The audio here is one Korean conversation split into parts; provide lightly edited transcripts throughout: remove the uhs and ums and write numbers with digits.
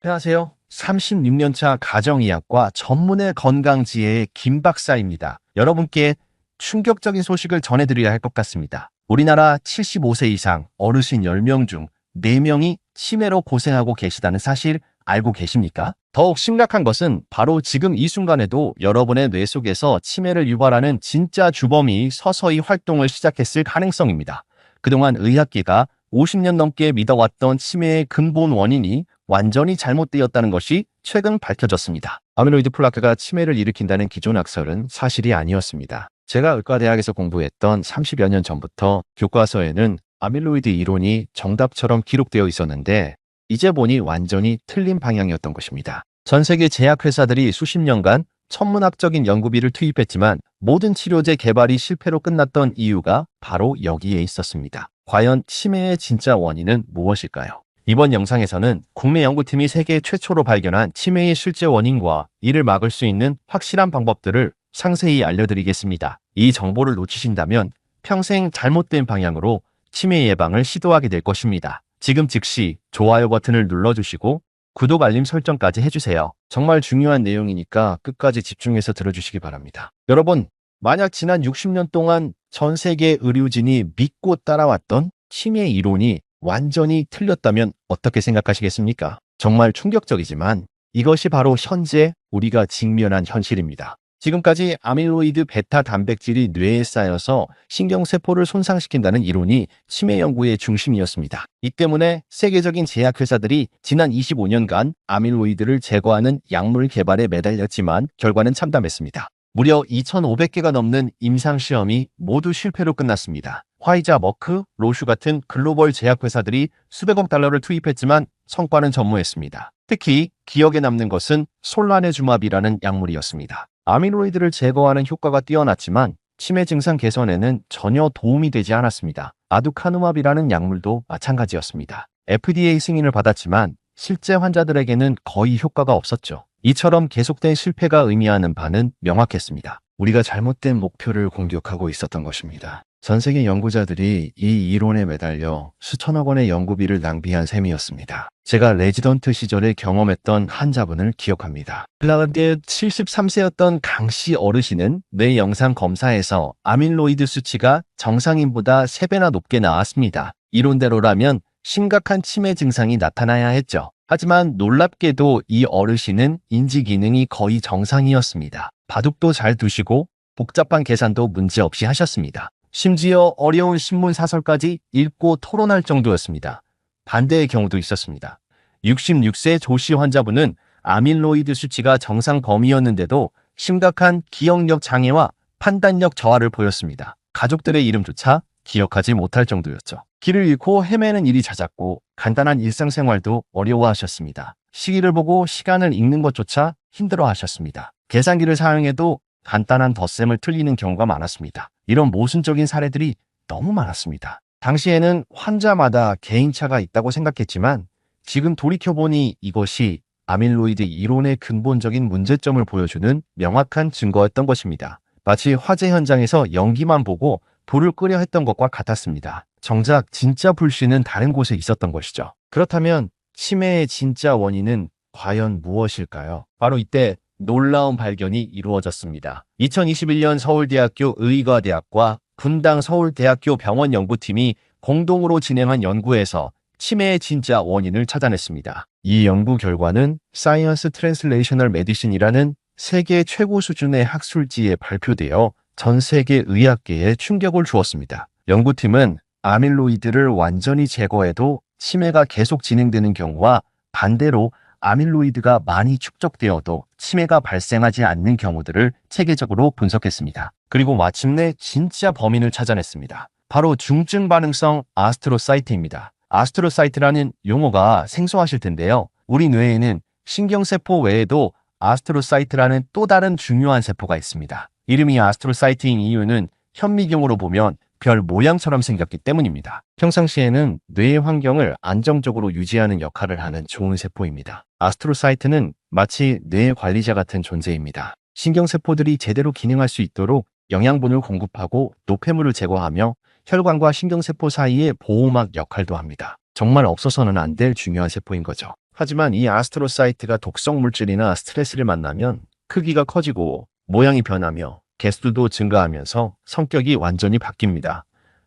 안녕하세요. 36년차 가정의학과 전문의 건강지혜의 김 박사입니다. 여러분께 충격적인 소식을 전해드려야 할 것 같습니다. 우리나라 75세 이상 어르신 10명 중 4명이 치매로 고생하고 계시다는 사실 알고 계십니까? 더욱 심각한 것은 바로 지금 이 순간에도 여러분의 뇌 속에서 치매를 유발하는 진짜 주범이 서서히 활동을 시작했을 가능성입니다. 그동안 의학계가 50년 넘게 믿어왔던 치매의 근본 원인이 완전히 잘못되었다는 것이 최근 밝혀졌습니다. 아밀로이드 플라크가 치매를 일으킨다는 기존 학설은 사실이 아니었습니다. 제가 의과대학에서 공부했던 30여 년 전부터 교과서에는 아밀로이드 이론이 정답처럼 기록되어 있었는데 이제 보니 완전히 틀린 방향이었던 것입니다. 전 세계 제약회사들이 수십 년간 천문학적인 연구비를 투입했지만 모든 치료제 개발이 실패로 끝났던 이유가 바로 여기에 있었습니다. 과연 치매의 진짜 원인은 무엇일까요? 이번 영상에서는 국내 연구팀이 세계 최초로 발견한 치매의 실제 원인과 이를 막을 수 있는 확실한 방법들을 상세히 알려드리겠습니다. 이 정보를 놓치신다면 평생 잘못된 방향으로 치매 예방을 시도하게 될 것입니다. 지금 즉시 좋아요 버튼을 눌러주시고 구독 알림 설정까지 해주세요. 정말 중요한 내용이니까 끝까지 집중해서 들어주시기 바랍니다. 여러분, 만약 지난 60년 동안 전 세계 의료진이 믿고 따라왔던 치매 이론이 완전히 틀렸다면 어떻게 생각하시겠습니까? 정말 충격적이지만 이것이 바로 현재 우리가 직면한 현실입니다. 지금까지 아밀로이드 베타 단백질이 뇌에 쌓여서 신경세포를 손상시킨다는 이론이 치매 연구의 중심이었습니다. 이 때문에 세계적인 제약회사들이 지난 25년간 아밀로이드를 제거하는 약물 개발에 매달렸지만 결과는 참담했습니다. 무려 2,500개가 넘는 임상시험이 모두 실패로 끝났습니다. 화이자, 머크, 로슈 같은 글로벌 제약회사들이 수백억 달러를 투입했지만 성과는 전무했습니다. 특히 기억에 남는 것은 솔라네주맙이라는 약물이었습니다. 아밀로이드를 제거하는 효과가 뛰어났지만 치매 증상 개선에는 전혀 도움이 되지 않았습니다. 아두카누맙이라는 약물도 마찬가지였습니다. FDA 승인을 받았지만 실제 환자들에게는 거의 효과가 없었죠. 이처럼 계속된 실패가 의미하는 바는 명확했습니다. 우리가 잘못된 목표를 공격하고 있었던 것입니다. 전 세계 연구자들이 이 이론에 매달려 수천억 원의 연구비를 낭비한 셈이었습니다. 제가 레지던트 시절에 경험했던 환자분을 기억합니다. 그런데 73세였던 강씨 어르신은 뇌 영상 검사에서 아밀로이드 수치가 정상인보다 3배나 높게 나왔습니다. 이론대로라면 심각한 치매 증상이 나타나야 했죠. 하지만 놀랍게도 이 어르신은 인지 기능이 거의 정상이었습니다. 바둑도 잘 두시고 복잡한 계산도 문제없이 하셨습니다. 심지어 어려운 신문 사설까지 읽고 토론할 정도였습니다. 반대의 경우도 있었습니다. 66세 조씨 환자분은 아밀로이드 수치가 정상 범위였는데도 심각한 기억력 장애와 판단력 저하를 보였습니다. 가족들의 이름조차 기억하지 못할 정도였죠. 길을 잃고 헤매는 일이 잦았고 간단한 일상생활도 어려워하셨습니다. 시기를 보고 시간을 읽는 것조차 힘들어하셨습니다. 계산기를 사용해도 간단한 덧셈을 틀리는 경우가 많았습니다. 이런 모순적인 사례들이 너무 많았습니다. 당시에는 환자마다 개인차가 있다고 생각했지만 지금 돌이켜보니 이것이 아밀로이드 이론의 근본적인 문제점을 보여주는 명확한 증거였던 것입니다. 마치 화재 현장에서 연기만 보고 불을 끄려 했던 것과 같았습니다. 정작 진짜 불씨는 다른 곳에 있었던 것이죠. 그렇다면 치매의 진짜 원인은 과연 무엇일까요? 바로 이때 놀라운 발견이 이루어졌습니다. 2021년 서울대학교 의과대학과 분당 서울대학교 병원 연구팀이 공동으로 진행한 연구에서 치매의 진짜 원인을 찾아냈습니다. 이 연구 결과는 사이언스 트랜슬레이셔널 메디신이라는 세계 최고 수준의 학술지에 발표되어 전 세계 의학계에 충격을 주었습니다. 연구팀은 아밀로이드를 완전히 제거해도 치매가 계속 진행되는 경우와 반대로 아밀로이드가 많이 축적되어도 치매가 발생하지 않는 경우들을 체계적으로 분석했습니다. 그리고 마침내 진짜 범인을 찾아냈습니다. 바로 중증 반응성 아스트로사이트입니다. 아스트로사이트라는 용어가 생소하실 텐데요. 우리 뇌에는 신경세포 외에도 아스트로사이트라는 또 다른 중요한 세포가 있습니다. 이름이 아스트로사이트인 이유는 현미경으로 보면 별 모양처럼 생겼기 때문입니다. 평상시에는 뇌의 환경을 안정적으로 유지하는 역할을 하는 좋은 세포입니다. 아스트로사이트는 마치 뇌의 관리자 같은 존재입니다. 신경세포들이 제대로 기능할 수 있도록 영양분을 공급하고 노폐물을 제거하며 혈관과 신경세포 사이의 보호막 역할도 합니다. 정말 없어서는 안 될 중요한 세포인 거죠. 하지만 이 아스트로사이트가 독성 물질이나 스트레스를 만나면 크기가 커지고 모양이 변하며 개수도 증가하면서 성격이 완전히 바뀝니다.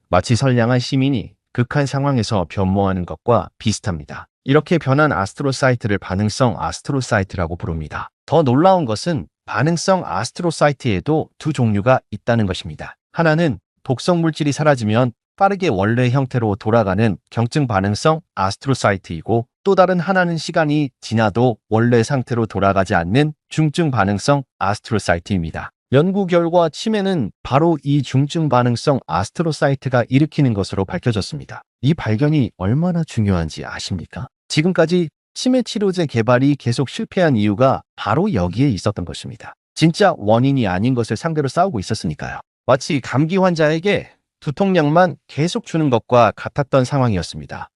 마치 선량한 시민이 극한 상황에서 변모하는 것과 비슷합니다. 이렇게 변한 아스트로사이트를 반응성 아스트로사이트라고 부릅니다. 더 놀라운 것은 반응성 아스트로사이트에도 두 종류가 있다는 것입니다. 하나는 독성 물질이 사라지면 빠르게 원래 형태로 돌아가는 경증 반응성 아스트로사이트이고, 또 다른 하나는 시간이 지나도 원래 상태로 돌아가지 않는 중증 반응성 아스트로사이트입니다. 연구 결과 치매는 바로 이 중증 반응성 아스트로사이트가 일으키는 것으로 밝혀졌습니다. 이 발견이 얼마나 중요한지 아십니까? 지금까지 치매 치료제 개발이 계속 실패한 이유가 바로 여기에 있었던 것입니다. 진짜 원인이 아닌 것을 상대로 싸우고 있었으니까요. 마치 감기 환자에게 두통약만 계속 주는 것과 같았던 상황이었습니다.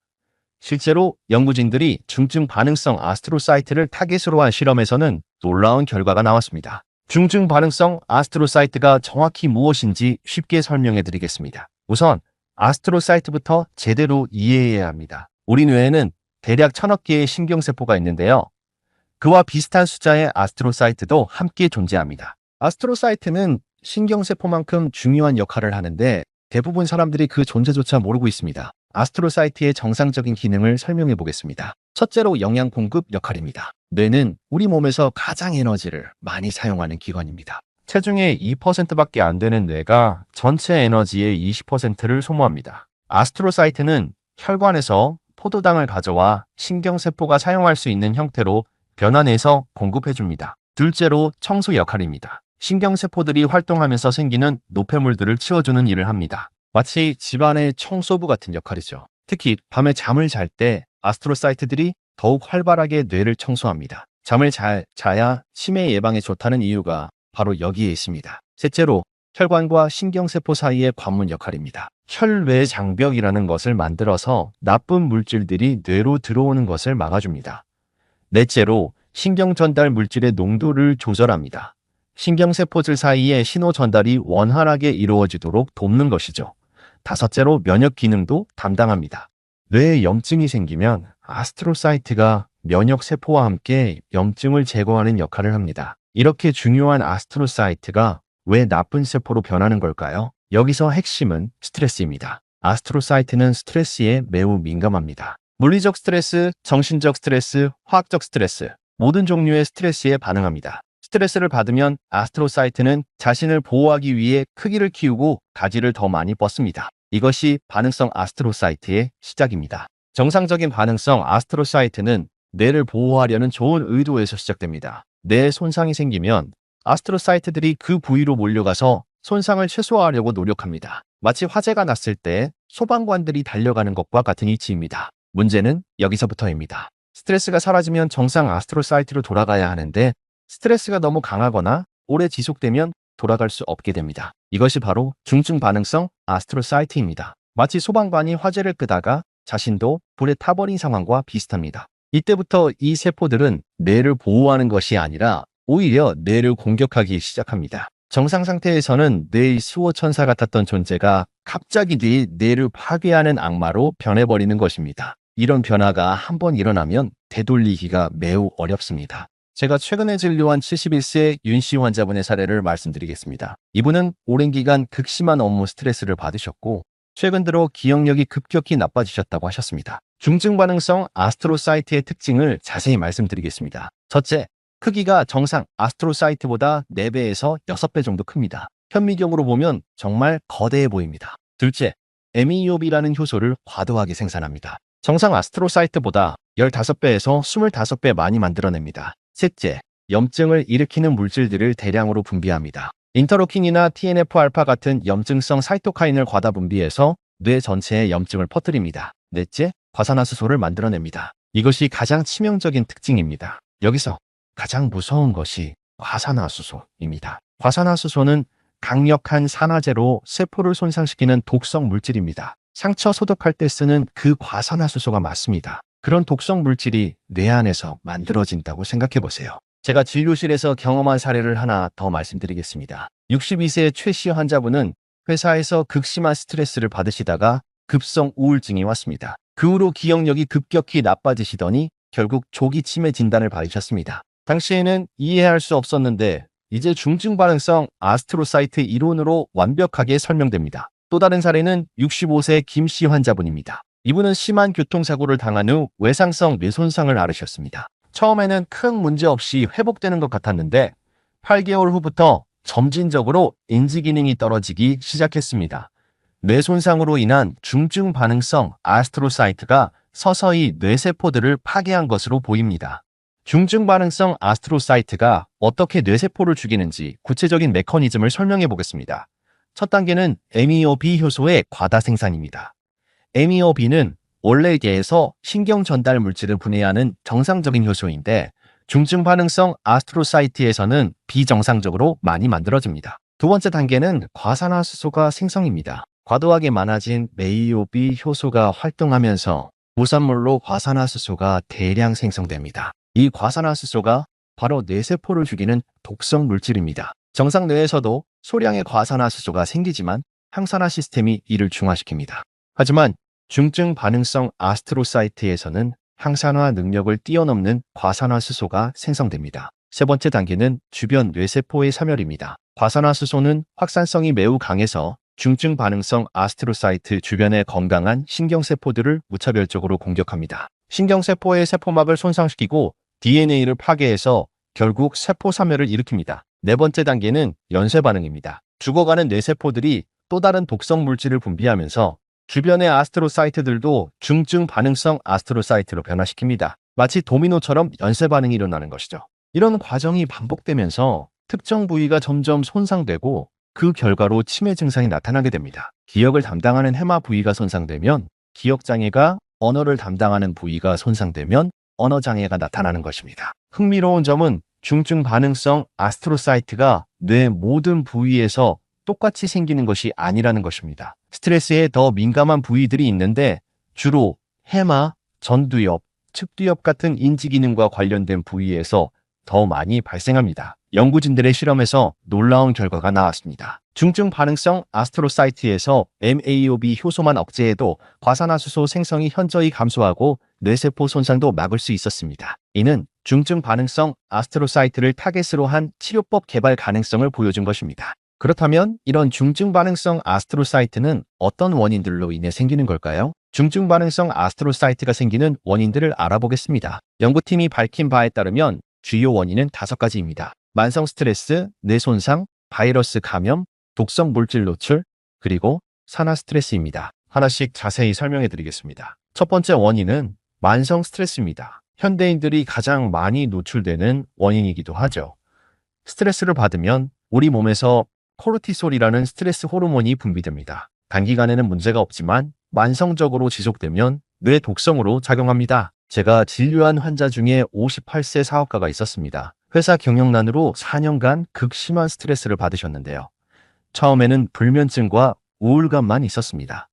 실제로 연구진들이 중증 반응성 아스트로사이트를 타겟으로 한 실험에서는 놀라운 결과가 나왔습니다. 중증 반응성 아스트로사이트가 정확히 무엇인지 쉽게 설명해 드리겠습니다. 우선 아스트로사이트부터 제대로 이해해야 합니다. 우리 뇌에는 대략 1000억 개의 신경세포가 있는데요. 그와 비슷한 숫자의 아스트로사이트도 함께 존재합니다. 아스트로사이트는 신경세포만큼 중요한 역할을 하는데 대부분 사람들이 그 존재조차 모르고 있습니다. 아스트로사이트의 정상적인 기능을 설명해 보겠습니다. 첫째로 영양 공급 역할입니다. 뇌는 우리 몸에서 가장 에너지를 많이 사용하는 기관입니다. 체중의 2%밖에 안 되는 뇌가 전체 에너지의 20%를 소모합니다. 아스트로사이트는 혈관에서 포도당을 가져와 신경세포가 사용할 수 있는 형태로 변환해서 공급해줍니다. 둘째로 청소 역할입니다. 신경세포들이 활동하면서 생기는 노폐물들을 치워주는 일을 합니다. 마치 집안의 청소부 같은 역할이죠. 특히 밤에 잠을 잘 때 아스트로사이트들이 더욱 활발하게 뇌를 청소합니다. 잠을 잘 자야 치매 예방에 좋다는 이유가 바로 여기에 있습니다. 셋째로 혈관과 신경세포 사이의 관문 역할입니다. 혈외 장벽이라는 것을 만들어서 나쁜 물질들이 뇌로 들어오는 것을 막아줍니다. 넷째로 신경 전달 물질의 농도를 조절합니다. 신경세포들 사이의 신호 전달이 원활하게 이루어지도록 돕는 것이죠. 다섯째로 면역 기능도 담당합니다. 뇌에 염증이 생기면 아스트로사이트가 면역세포와 함께 염증을 제거하는 역할을 합니다. 이렇게 중요한 아스트로사이트가 왜 나쁜 세포로 변하는 걸까요? 여기서 핵심은 스트레스입니다. 아스트로사이트는 스트레스에 매우 민감합니다. 물리적 스트레스, 정신적 스트레스, 화학적 스트레스, 모든 종류의 스트레스에 반응합니다. 스트레스를 받으면 아스트로사이트는 자신을 보호하기 위해 크기를 키우고 가지를 더 많이 뻗습니다. 이것이 반응성 아스트로사이트의 시작입니다. 정상적인 반응성 아스트로사이트는 뇌를 보호하려는 좋은 의도에서 시작됩니다. 뇌에 손상이 생기면 아스트로사이트들이 그 부위로 몰려가서 손상을 최소화하려고 노력합니다. 마치 화재가 났을 때 소방관들이 달려가는 것과 같은 이치입니다. 문제는 여기서부터입니다. 스트레스가 사라지면 정상 아스트로사이트로 돌아가야 하는데 스트레스가 너무 강하거나 오래 지속되면 돌아갈 수 없게 됩니다. 이것이 바로 중증 반응성 아스트로사이트입니다. 마치 소방관이 화재를 끄다가 자신도 불에 타버린 상황과 비슷합니다. 이때부터 이 세포들은 뇌를 보호하는 것이 아니라 오히려 뇌를 공격하기 시작합니다. 정상 상태에서는 뇌의 수호천사 같았던 존재가 갑자기 뇌를 파괴하는 악마로 변해버리는 것입니다. 이런 변화가 한번 일어나면 되돌리기가 매우 어렵습니다. 제가 최근에 진료한 71세 윤씨 환자분의 사례를 말씀드리겠습니다. 이분은 오랜 기간 극심한 업무 스트레스를 받으셨고 최근 들어 기억력이 급격히 나빠지셨다고 하셨습니다. 중증 반응성 아스트로사이트의 특징을 자세히 말씀드리겠습니다. 첫째, 크기가 정상 아스트로사이트보다 4배에서 6배 정도 큽니다. 현미경으로 보면 정말 거대해 보입니다. 둘째, 에미오비라는 효소를 과도하게 생산합니다. 정상 아스트로사이트보다 15배에서 25배 많이 만들어냅니다. 셋째, 염증을 일으키는 물질들을 대량으로 분비합니다. 인터로킨이나 TNF-알파 같은 염증성 사이토카인을 과다 분비해서 뇌 전체에 염증을 퍼뜨립니다. 넷째, 과산화수소를 만들어냅니다. 이것이 가장 치명적인 특징입니다. 여기서 가장 무서운 것이 과산화수소입니다. 과산화수소는 강력한 산화제로 세포를 손상시키는 독성 물질입니다. 상처 소독할 때 쓰는 그 과산화수소가 맞습니다. 그런 독성 물질이 뇌 안에서 만들어진다고 생각해 보세요. 제가 진료실에서 경험한 사례를 하나 더 말씀드리겠습니다. 62세 최씨 환자분은 회사에서 극심한 스트레스를 받으시다가 급성 우울증이 왔습니다. 그 후로 기억력이 급격히 나빠지시더니 결국 조기 치매 진단을 받으셨습니다. 당시에는 이해할 수 없었는데 이제 중증 반응성 아스트로사이트 이론으로 완벽하게 설명됩니다. 또 다른 사례는 65세 김씨 환자분입니다. 이분은 심한 교통사고를 당한 후 외상성 뇌손상을 앓으셨습니다. 처음에는 큰 문제 없이 회복되는 것 같았는데 8개월 후부터 점진적으로 인지 기능이 떨어지기 시작했습니다. 뇌손상으로 인한 중증 반응성 아스트로사이트가 서서히 뇌세포들을 파괴한 것으로 보입니다. 중증 반응성 아스트로사이트가 어떻게 뇌세포를 죽이는지 구체적인 메커니즘을 설명해 보겠습니다. 첫 단계는 MEOB 효소의 과다 생산입니다. MEOB는 원래 뇌에서 신경 전달 물질을 분해하는 정상적인 효소인데 중증 반응성 아스트로사이트에서는 비정상적으로 많이 만들어집니다. 두 번째 단계는 과산화수소가 생성입니다. 과도하게 많아진 MEOB 효소가 활동하면서 부산물로 과산화수소가 대량 생성됩니다. 이 과산화수소가 바로 뇌세포를 죽이는 독성 물질입니다. 정상 뇌에서도 소량의 과산화수소가 생기지만 항산화 시스템이 이를 중화시킵니다. 하지만 중증 반응성 아스트로사이트에서는 항산화 능력을 뛰어넘는 과산화수소가 생성됩니다. 세 번째 단계는 주변 뇌세포의 사멸입니다. 과산화수소는 확산성이 매우 강해서 중증 반응성 아스트로사이트 주변의 건강한 신경세포들을 무차별적으로 공격합니다. 신경세포의 세포막을 손상시키고 DNA를 파괴해서 결국 세포 사멸을 일으킵니다. 네 번째 단계는 연쇄 반응입니다. 죽어가는 뇌세포들이 또 다른 독성 물질을 분비하면서 주변의 아스트로사이트들도 중증 반응성 아스트로사이트로 변화시킵니다. 마치 도미노처럼 연쇄 반응이 일어나는 것이죠. 이런 과정이 반복되면서 특정 부위가 점점 손상되고 그 결과로 치매 증상이 나타나게 됩니다. 기억을 담당하는 해마 부위가 손상되면 기억장애가, 언어를 담당하는 부위가 손상되면 언어장애가 나타나는 것입니다. 흥미로운 점은 중증 반응성 아스트로사이트가 뇌 모든 부위에서 똑같이 생기는 것이 아니라는 것입니다. 스트레스에 더 민감한 부위들이 있는데 주로 해마, 전두엽, 측두엽 같은 인지기능과 관련된 부위에서 더 많이 발생합니다. 연구진들의 실험에서 놀라운 결과가 나왔습니다. 중증 반응성 아스트로사이트에서 MEOB 효소만 억제해도 과산화수소 생성이 현저히 감소하고 뇌세포 손상도 막을 수 있었습니다. 이는 중증 반응성 아스트로사이트를 타겟으로 한 치료법 개발 가능성을 보여준 것입니다. 그렇다면 이런 중증 반응성 아스트로사이트는 어떤 원인들로 인해 생기는 걸까요? 중증 반응성 아스트로사이트가 생기는 원인들을 알아보겠습니다. 연구팀이 밝힌 바에 따르면 주요 원인은 5가지입니다. 만성 스트레스, 뇌손상, 바이러스 감염, 독성 물질 노출, 그리고 산화 스트레스입니다. 하나씩 자세히 설명해 드리겠습니다. 첫 번째 원인은 만성 스트레스입니다. 현대인들이 가장 많이 노출되는 원인이기도 하죠. 스트레스를 받으면 우리 몸에서 코르티솔이라는 스트레스 호르몬이 분비됩니다. 단기간에는 문제가 없지만 만성적으로 지속되면 뇌 독성으로 작용합니다. 제가 진료한 환자 중에 58세 사업가가 있었습니다. 회사 경영난으로 4년간 극심한 스트레스를 받으셨는데요. 처음에는 불면증과 우울감만 있었습니다.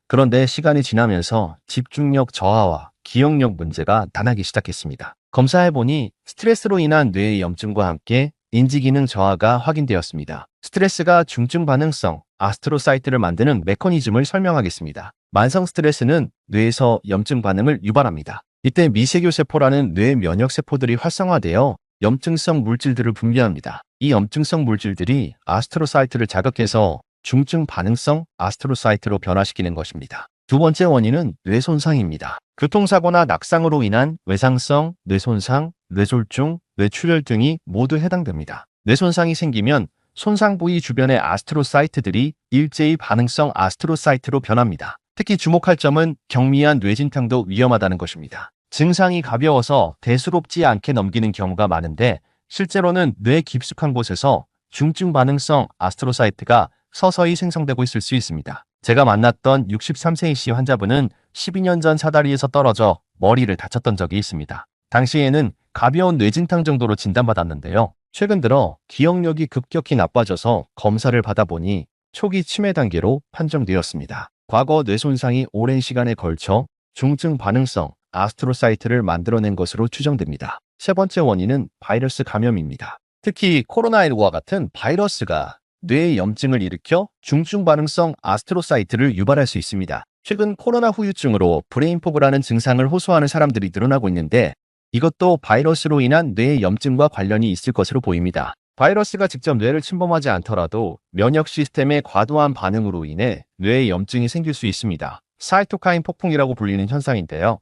그런데 시간이 지나면서 집중력 저하와 기억력 문제가 나타나기 시작했습니다. 검사해보니 스트레스로 인한 뇌의 염증과 함께 인지기능 저하가 확인되었습니다. 스트레스가 중증 반응성 아스트로사이트를 만드는 메커니즘을 설명하겠습니다. 만성 스트레스는 뇌에서 염증 반응을 유발합니다. 이때 미세교세포라는 뇌 면역세포들이 활성화되어 염증성 물질들을 분비합니다. 이 염증성 물질들이 아스트로사이트를 자극해서 중증 반응성 아스트로사이트로 변화시키는 것입니다. 두 번째 원인은 뇌손상입니다. 교통사고나 낙상으로 인한 외상성, 뇌손상, 뇌졸중, 뇌출혈 등이 모두 해당됩니다. 뇌손상이 생기면 손상 부위 주변의 아스트로사이트들이 일제히 반응성 아스트로사이트로 변합니다. 특히 주목할 점은 경미한 뇌진탕도 위험하다는 것입니다. 증상이 가벼워서 대수롭지 않게 넘기는 경우가 많은데 실제로는 뇌 깊숙한 곳에서 중증 반응성 아스트로사이트가 서서히 생성되고 있을 수 있습니다. 제가 만났던 63세 씨 환자분은 12년 전 사다리에서 떨어져 머리를 다쳤던 적이 있습니다. 당시에는 가벼운 뇌진탕 정도로 진단받았는데요. 최근 들어 기억력이 급격히 나빠져서 검사를 받아보니 초기 치매 단계로 판정되었습니다. 과거 뇌손상이 오랜 시간에 걸쳐 중증 반응성 아스트로사이트를 만들어낸 것으로 추정됩니다. 세 번째 원인은 바이러스 감염입니다. 특히 코로나19와 같은 바이러스가 뇌의 염증을 일으켜 중증 반응성 아스트로사이트를 유발할 수 있습니다. 최근 코로나 후유증으로 브레인포그라는 증상을 호소하는 사람들이 늘어나고 있는데 이것도 바이러스로 인한 뇌 염증과 관련이 있을 것으로 보입니다. 바이러스가 직접 뇌를 침범하지 않더라도 면역 시스템의 과도한 반응으로 인해 뇌에 염증이 생길 수 있습니다. 사이토카인 폭풍이라고 불리는 현상인데요.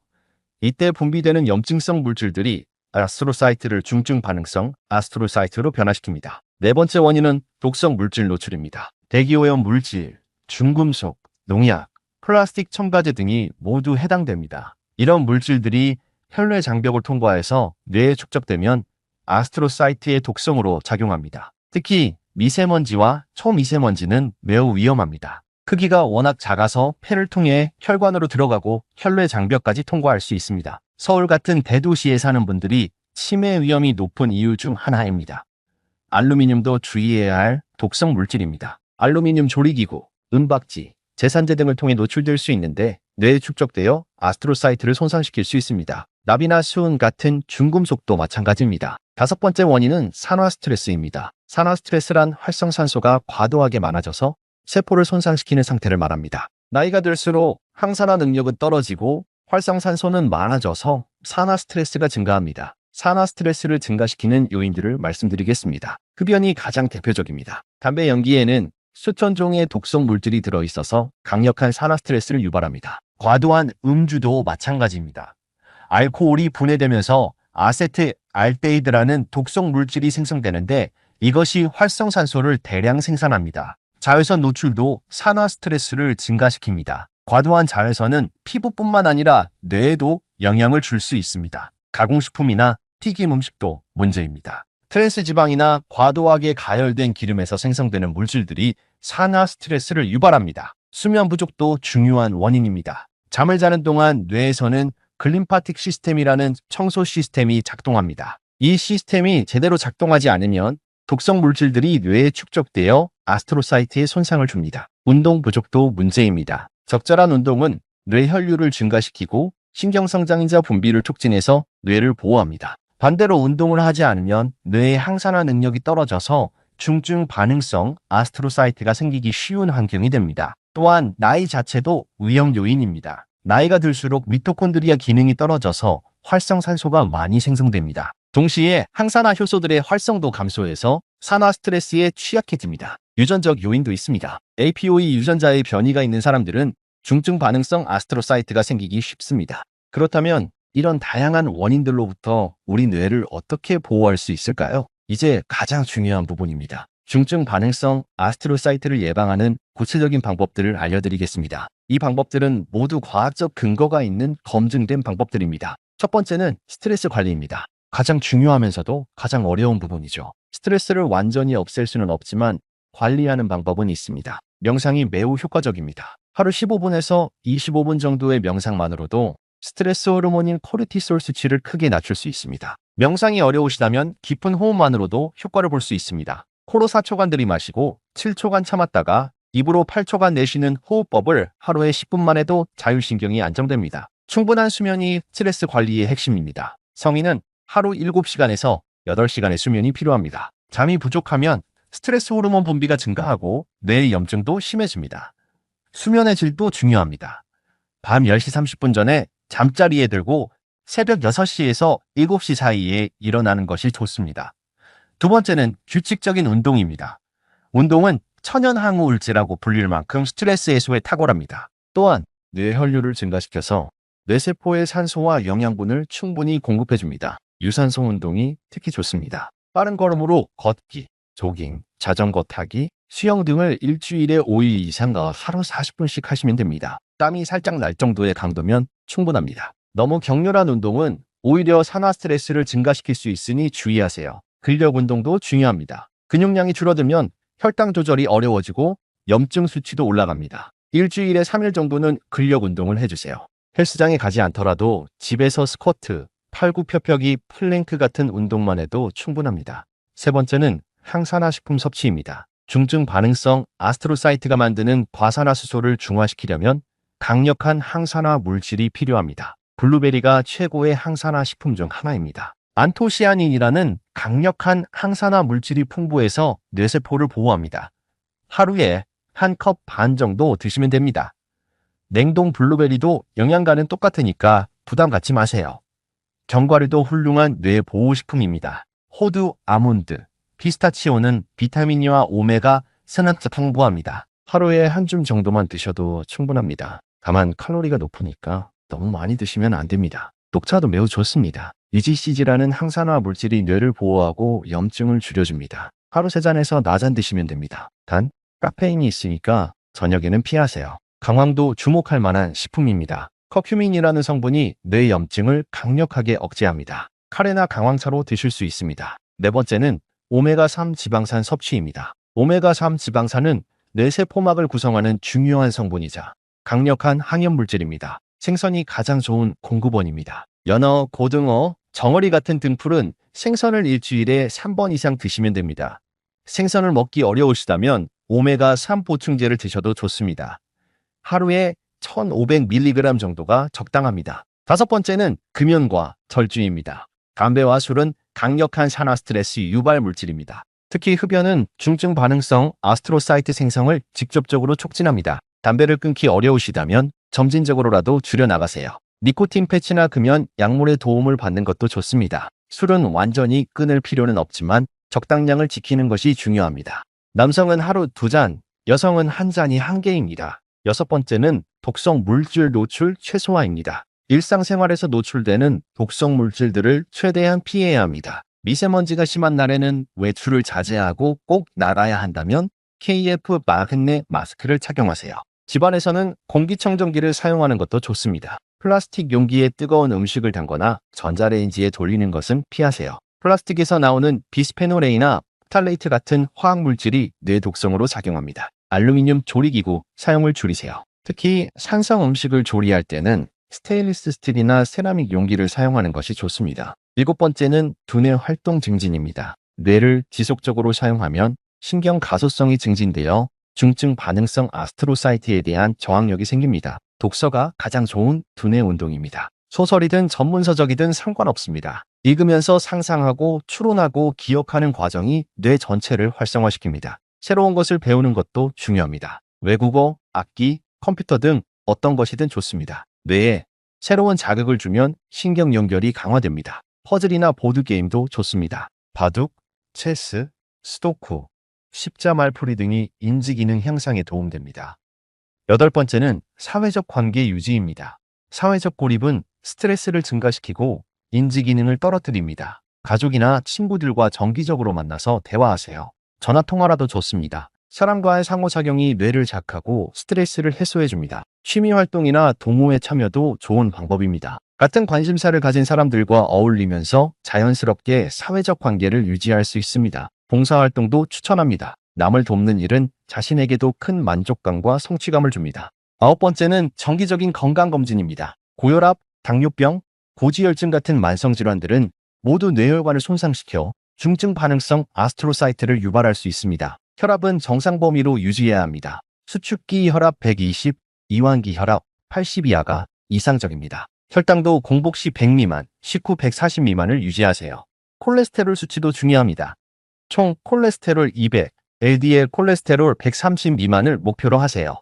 이때 분비되는 염증성 물질들이 아스트로사이트를 중증 반응성 아스트로사이트로 변화시킵니다. 네 번째 원인은 독성 물질 노출입니다. 대기오염 물질, 중금속, 농약, 플라스틱 첨가제 등이 모두 해당됩니다. 이런 물질들이 혈뇌 장벽을 통과해서 뇌에 축적되면 아스트로사이트의 독성으로 작용합니다. 특히 미세먼지와 초미세먼지는 매우 위험합니다. 크기가 워낙 작아서 폐를 통해 혈관으로 들어가고 혈뇌 장벽까지 통과할 수 있습니다. 서울 같은 대도시에 사는 분들이 치매 위험이 높은 이유 중 하나입니다. 알루미늄도 주의해야 할 독성 물질입니다. 알루미늄 조리기구, 은박지, 제산제 등을 통해 노출될 수 있는데 뇌에 축적되어 아스트로사이트를 손상시킬 수 있습니다. 납이나 수은 같은 중금속도 마찬가지입니다. 다섯 번째 원인은 산화 스트레스입니다. 산화 스트레스란 활성산소가 과도하게 많아져서 세포를 손상시키는 상태를 말합니다. 나이가 들수록 항산화 능력은 떨어지고 활성산소는 많아져서 산화 스트레스가 증가합니다. 산화 스트레스를 증가시키는 요인들을 말씀드리겠습니다. 흡연이 가장 대표적입니다. 담배 연기에는 수천 종의 독성 물질이 들어있어서 강력한 산화 스트레스를 유발합니다. 과도한 음주도 마찬가지입니다. 알코올이 분해되면서 아세트알데히드라는 독성 물질이 생성되는데 이것이 활성산소를 대량 생산합니다. 자외선 노출도 산화 스트레스를 증가시킵니다. 과도한 자외선은 피부뿐만 아니라 뇌에도 영향을 줄 수 있습니다. 가공식품이나 튀김 음식도 문제입니다. 트랜스 지방이나 과도하게 가열된 기름에서 생성되는 물질들이 산화 스트레스를 유발합니다. 수면 부족도 중요한 원인입니다. 잠을 자는 동안 뇌에서는 글림파틱 시스템이라는 청소 시스템이 작동합니다. 이 시스템이 제대로 작동하지 않으면 독성 물질들이 뇌에 축적되어 아스트로사이트에 손상을 줍니다. 운동 부족도 문제입니다. 적절한 운동은 뇌 혈류를 증가시키고 신경성장인자 분비를 촉진해서 뇌를 보호합니다. 반대로 운동을 하지 않으면 뇌의 항산화 능력이 떨어져서 중증 반응성 아스트로사이트가 생기기 쉬운 환경이 됩니다. 또한 나이 자체도 위험 요인입니다. 나이가 들수록 미토콘드리아 기능이 떨어져서 활성산소가 많이 생성됩니다. 동시에 항산화 효소들의 활성도 감소해서 산화 스트레스에 취약해집니다. 유전적 요인도 있습니다. APOE 유전자의 변이가 있는 사람들은 중증 반응성 아스트로사이트가 생기기 쉽습니다. 그렇다면 이런 다양한 원인들로부터 우리 뇌를 어떻게 보호할 수 있을까요? 이제 가장 중요한 부분입니다. 중증 반응성 아스트로사이트를 예방하는 구체적인 방법들을 알려드리겠습니다. 이 방법들은 모두 과학적 근거가 있는 검증된 방법들입니다. 첫 번째는 스트레스 관리입니다. 가장 중요하면서도 가장 어려운 부분이죠. 스트레스를 완전히 없앨 수는 없지만 관리하는 방법은 있습니다. 명상이 매우 효과적입니다. 하루 15분에서 25분 정도의 명상만으로도 스트레스 호르몬인 코르티솔 수치를 크게 낮출 수 있습니다. 명상이 어려우시다면 깊은 호흡만으로도 효과를 볼 수 있습니다. 코로 4초간 들이마시고 7초간 참았다가 입으로 8초간 내쉬는 호흡법을 하루에 10분만 해도 자율신경이 안정됩니다. 충분한 수면이 스트레스 관리의 핵심입니다. 성인은 하루 7시간에서 8시간의 수면이 필요합니다. 잠이 부족하면 스트레스 호르몬 분비가 증가하고 뇌의 염증도 심해집니다. 수면의 질도 중요합니다. 밤 10시 30분 전에 잠자리에 들고 새벽 6시에서 7시 사이에 일어나는 것이 좋습니다. 두 번째는 규칙적인 운동입니다. 운동은 천연항우울제라고 불릴 만큼 스트레스 해소에 탁월합니다. 또한 뇌 혈류를 증가시켜서 뇌세포의 산소와 영양분을 충분히 공급해줍니다. 유산소 운동이 특히 좋습니다. 빠른 걸음으로 걷기, 조깅, 자전거 타기, 수영 등을 일주일에 5일 이상 하루 40분씩 하시면 됩니다. 땀이 살짝 날 정도의 강도면 충분합니다. 너무 격렬한 운동은 오히려 산화 스트레스를 증가시킬 수 있으니 주의하세요. 근력 운동도 중요합니다. 근육량이 줄어들면 혈당 조절이 어려워지고 염증 수치도 올라갑니다. 일주일에 3일 정도는 근력 운동을 해주세요. 헬스장에 가지 않더라도 집에서 스쿼트, 팔굽혀펴기, 플랭크 같은 운동만 해도 충분합니다. 세 번째는 항산화 식품 섭취입니다. 중증 반응성 아스트로사이트가 만드는 과산화수소를 중화시키려면 강력한 항산화 물질이 필요합니다. 블루베리가 최고의 항산화 식품 중 하나입니다. 안토시아닌이라는 강력한 항산화 물질이 풍부해서 뇌세포를 보호합니다. 하루에 한 컵 반 정도 드시면 됩니다. 냉동 블루베리도 영양가는 똑같으니까 부담 갖지 마세요. 견과류도 훌륭한 뇌 보호식품입니다. 호두, 아몬드, 피스타치오는 비타민이와 오메가 3가 풍부합니다. 하루에 한 줌 정도만 드셔도 충분합니다. 다만 칼로리가 높으니까 너무 많이 드시면 안 됩니다. 녹차도 매우 좋습니다. EGCG라는 항산화 물질이 뇌를 보호하고 염증을 줄여줍니다. 하루 3잔에서 4잔 드시면 됩니다. 단, 카페인이 있으니까 저녁에는 피하세요. 강황도 주목할 만한 식품입니다. 커큐민이라는 성분이 뇌 염증을 강력하게 억제합니다. 카레나 강황차로 드실 수 있습니다. 네 번째는 오메가3 지방산 섭취입니다. 오메가3 지방산은 뇌세포막을 구성하는 중요한 성분이자 강력한 항염물질입니다. 생선이 가장 좋은 공급원입니다. 연어, 고등어, 정어리 같은 등풀은 생선을 일주일에 3번 이상 드시면 됩니다. 생선을 먹기 어려우시다면 오메가3 보충제를 드셔도 좋습니다. 하루에 1500mg 정도가 적당합니다. 다섯 번째는 금연과 절주입니다. 담배와 술은 강력한 산화 스트레스 유발 물질입니다. 특히 흡연은 중증 반응성 아스트로사이트 생성을 직접적으로 촉진합니다. 담배를 끊기 어려우시다면 점진적으로라도 줄여나가세요. 니코틴 패치나 금연, 약물의 도움을 받는 것도 좋습니다. 술은 완전히 끊을 필요는 없지만 적당량을 지키는 것이 중요합니다. 남성은 하루 2잔, 여성은 1잔이 한계입니다. 여섯 번째는 독성 물질 노출 최소화입니다. 일상생활에서 노출되는 독성 물질들을 최대한 피해야 합니다. 미세먼지가 심한 날에는 외출을 자제하고 꼭 나가야 한다면 KF 마그네 마스크를 착용하세요. 집안에서는 공기청정기를 사용하는 것도 좋습니다. 플라스틱 용기에 뜨거운 음식을 담거나 전자레인지에 돌리는 것은 피하세요. 플라스틱에서 나오는 비스페놀 A나 프탈레이트 같은 화학물질이 뇌 독성으로 작용합니다. 알루미늄 조리기구 사용을 줄이세요. 특히 산성 음식을 조리할 때는 스테인리스 스틸이나 세라믹 용기를 사용하는 것이 좋습니다. 일곱 번째는 두뇌 활동 증진입니다. 뇌를 지속적으로 사용하면 신경 가소성이 증진되어 중증 반응성 아스트로사이트에 대한 저항력이 생깁니다. 독서가 가장 좋은 두뇌 운동입니다. 소설이든 전문서적이든 상관없습니다. 읽으면서 상상하고 추론하고 기억하는 과정이 뇌 전체를 활성화시킵니다. 새로운 것을 배우는 것도 중요합니다. 외국어, 악기, 컴퓨터 등 어떤 것이든 좋습니다. 뇌에 새로운 자극을 주면 신경 연결이 강화됩니다. 퍼즐이나 보드게임도 좋습니다. 바둑, 체스, 스도쿠, 십자말풀이 등이 인지기능 향상에 도움됩니다. 여덟 번째는 사회적 관계 유지입니다. 사회적 고립은 스트레스를 증가시키고 인지기능을 떨어뜨립니다. 가족이나 친구들과 정기적으로 만나서 대화하세요. 전화통화라도 좋습니다. 사람과의 상호작용이 뇌를 자극하고 스트레스를 해소해줍니다. 취미활동이나 동호회 참여도 좋은 방법입니다. 같은 관심사를 가진 사람들과 어울리면서 자연스럽게 사회적 관계를 유지할 수 있습니다. 봉사활동도 추천합니다. 남을 돕는 일은 자신에게도 큰 만족감과 성취감을 줍니다. 아홉 번째는 정기적인 건강검진입니다. 고혈압, 당뇨병, 고지혈증 같은 만성질환들은 모두 뇌혈관을 손상시켜 중증 반응성 아스트로사이트를 유발할 수 있습니다. 혈압은 정상 범위로 유지해야 합니다. 수축기 혈압 120, 이완기 혈압 80 이하가 이상적입니다. 혈당도 공복 시 100 미만, 식후 140 미만을 유지하세요. 콜레스테롤 수치도 중요합니다. 총 콜레스테롤 200, LDL 콜레스테롤 130 미만을 목표로 하세요.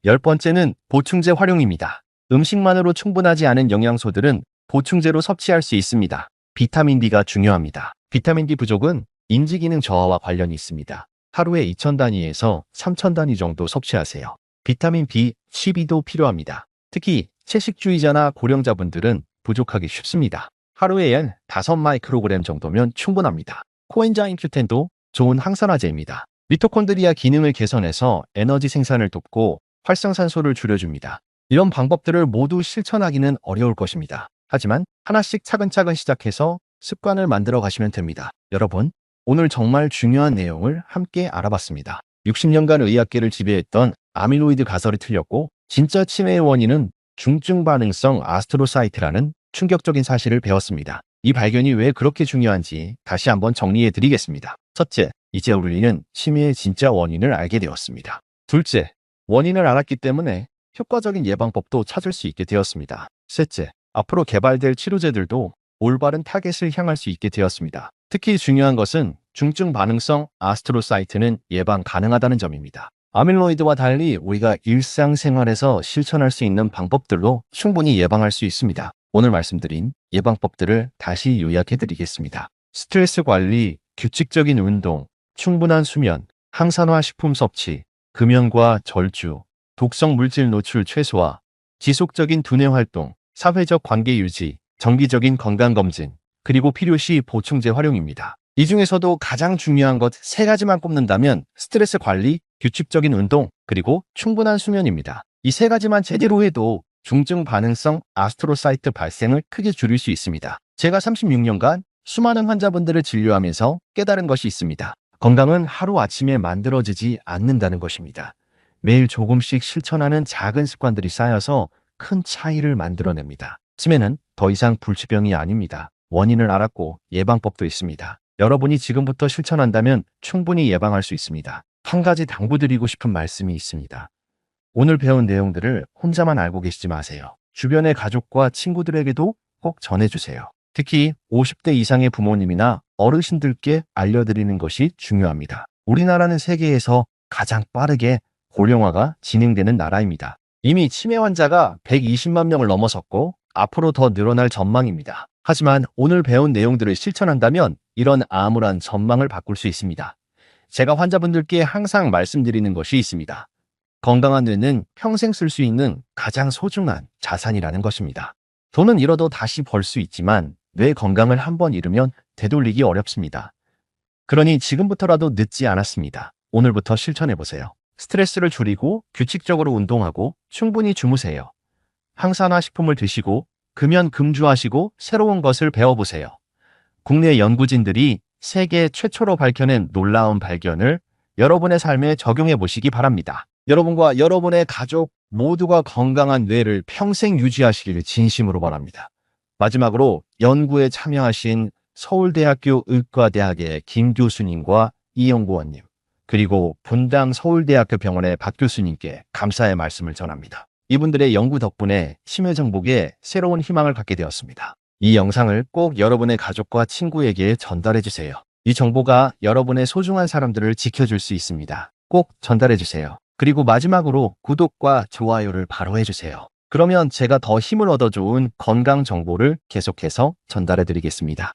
열 번째는 보충제 활용입니다. 음식만으로 충분하지 않은 영양소들은 보충제로 섭취할 수 있습니다. 비타민 D가 중요합니다. 비타민 D 부족은 인지기능 저하와 관련이 있습니다. 하루에 2000단위에서 3000단위 정도 섭취하세요. 비타민 B12도 필요합니다. 특히 채식주의자나 고령자분들은 부족하기 쉽습니다. 하루에 5마이크로그램 정도면 충분합니다. 코엔자임 Q10도 좋은 항산화제입니다. 미토콘드리아 기능을 개선해서 에너지 생산을 돕고 활성산소를 줄여줍니다. 이런 방법들을 모두 실천하기는 어려울 것입니다. 하지만 하나씩 차근차근 시작해서 습관을 만들어 가시면 됩니다. 여러분, 오늘 정말 중요한 내용을 함께 알아봤습니다. 60년간 의학계를 지배했던 아밀로이드 가설이 틀렸고 진짜 치매의 원인은 중증 반응성 아스트로사이트라는 충격적인 사실을 배웠습니다. 이 발견이 왜 그렇게 중요한지 다시 한번 정리해 드리겠습니다. 첫째, 이제 우리는 치매의 진짜 원인을 알게 되었습니다. 둘째, 원인을 알았기 때문에 효과적인 예방법도 찾을 수 있게 되었습니다. 셋째, 앞으로 개발될 치료제들도 올바른 타겟을 향할 수 있게 되었습니다. 특히 중요한 것은 중증 반응성 아스트로사이트는 예방 가능하다는 점입니다. 아밀로이드와 달리 우리가 일상생활에서 실천할 수 있는 방법들로 충분히 예방할 수 있습니다. 오늘 말씀드린 예방법들을 다시 요약해 드리겠습니다. 스트레스 관리, 규칙적인 운동, 충분한 수면, 항산화 식품 섭취, 금연과 절주, 독성 물질 노출 최소화, 지속적인 두뇌 활동, 사회적 관계 유지, 정기적인 건강검진, 그리고 필요시 보충제 활용입니다. 이 중에서도 가장 중요한 것 세 가지만 꼽는다면 스트레스 관리, 규칙적인 운동, 그리고 충분한 수면입니다. 이 세 가지만 제대로 해도 중증 반응성 아스트로사이트 발생을 크게 줄일 수 있습니다. 제가 36년간 수많은 환자분들을 진료하면서 깨달은 것이 있습니다. 건강은 하루아침에 만들어지지 않는다는 것입니다. 매일 조금씩 실천하는 작은 습관들이 쌓여서 큰 차이를 만들어냅니다. 치매는 더 이상 불치병이 아닙니다. 원인을 알았고 예방법도 있습니다. 여러분이 지금부터 실천한다면 충분히 예방할 수 있습니다. 한 가지 당부드리고 싶은 말씀이 있습니다. 오늘 배운 내용들을 혼자만 알고 계시지 마세요. 주변의 가족과 친구들에게도 꼭 전해주세요. 특히 50대 이상의 부모님이나 어르신들께 알려드리는 것이 중요합니다. 우리나라는 세계에서 가장 빠르게 고령화가 진행되는 나라입니다. 이미 치매 환자가 120만 명을 넘어섰고 앞으로 더 늘어날 전망입니다. 하지만 오늘 배운 내용들을 실천한다면 이런 암울한 전망을 바꿀 수 있습니다. 제가 환자분들께 항상 말씀드리는 것이 있습니다. 건강한 뇌는 평생 쓸 수 있는 가장 소중한 자산이라는 것입니다. 돈은 잃어도 다시 벌 수 있지만 뇌 건강을 한번 잃으면 되돌리기 어렵습니다. 그러니 지금부터라도 늦지 않았습니다. 오늘부터 실천해보세요. 스트레스를 줄이고 규칙적으로 운동하고 충분히 주무세요. 항산화 식품을 드시고 금연 금주하시고 새로운 것을 배워보세요. 국내 연구진들이 세계 최초로 밝혀낸 놀라운 발견을 여러분의 삶에 적용해 보시기 바랍니다. 여러분과 여러분의 가족 모두가 건강한 뇌를 평생 유지하시기를 진심으로 바랍니다. 마지막으로 연구에 참여하신 서울대학교 의과대학의 김 교수님과 이 연구원님, 그리고 분당 서울대학교 병원의 박 교수님께 감사의 말씀을 전합니다. 이분들의 연구 덕분에 치매 정복에 새로운 희망을 갖게 되었습니다. 이 영상을 꼭 여러분의 가족과 친구에게 전달해 주세요. 이 정보가 여러분의 소중한 사람들을 지켜줄 수 있습니다. 꼭 전달해 주세요. 그리고 마지막으로 구독과 좋아요를 바로 해주세요. 그러면 제가 더 힘을 얻어 좋은 건강 정보를 계속해서 전달해 드리겠습니다.